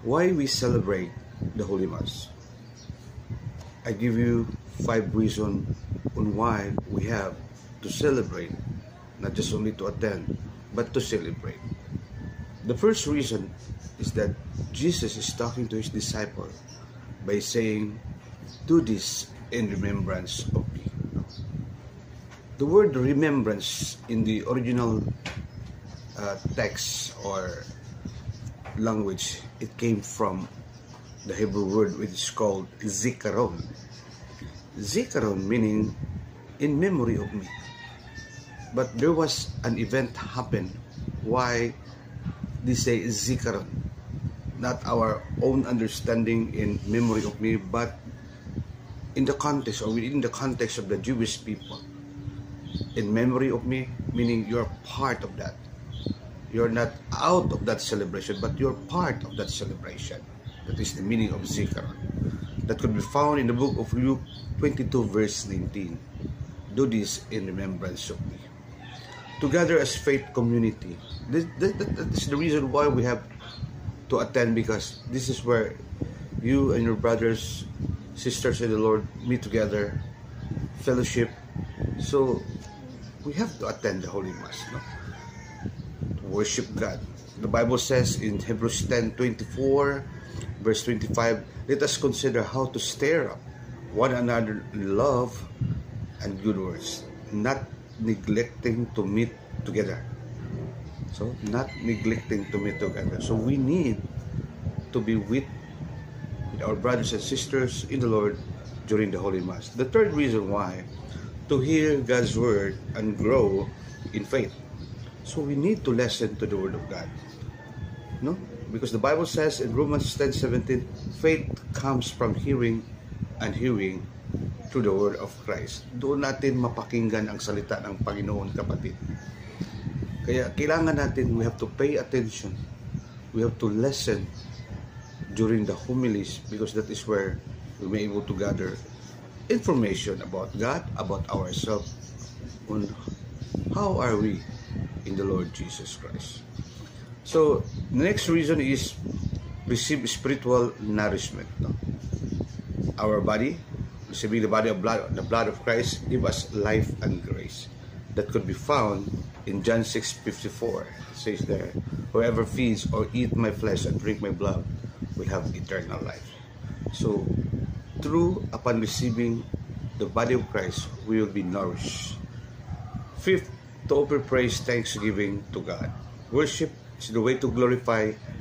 Why we celebrate the Holy Mass? I give you 5 reasons on why we have to celebrate, not just only to attend, but to celebrate. The first reason is that Jesus is talking to his disciple by saying, "Do this in remembrance of me." The word remembrance in the original text or language, it came from the Hebrew word which is called zikaron. Zikaron meaning in memory of me. But there was an event happened why they say zikaron, not our own understanding in memory of me, but in the context or within the context of the Jewish people. In memory of me, meaning you're part of that. You're not out of that celebration, but you're part of that celebration. That is the meaning of zikaron. That could be found in the book of Luke 22 verse 19. Do this in remembrance of me. Together as faith community. That is the reason why we have to attend, because this is where you and your brothers, sisters in the Lord meet together, fellowship. So we have to attend the Holy Mass, no? To worship God. The Bible says in Hebrews 10:24 verse 25, let us consider how to stir up one another in love and good works, not neglecting to meet together. So, not neglecting to meet together. So, we need to be with our brothers and sisters in the Lord during the Holy Mass. The third reason why, to hear God's Word and grow in faith. So, we need to listen to the Word of God. No? Because the Bible says in Romans 10:17, faith comes from hearing and hearing through the Word of Christ. Doon natin mapakinggan ang salita ng Panginoon, kapatid. Kaya kailangan natin, we have to pay attention. We have to listen during the homilies, because that is where we may be able to gather information about God, about ourselves, on how are we in the Lord Jesus Christ. So, the next reason is receive spiritual nourishment. No? Our body, receiving the body of blood, the blood of Christ, give us life and grace. That could be found in John 6:54. It says there, whoever feeds or eat my flesh and drink my blood will have eternal life. So, upon receiving the body of Christ, we will be nourished. Fifth, to offer praise, thanksgiving to God. Worship is the way to glorify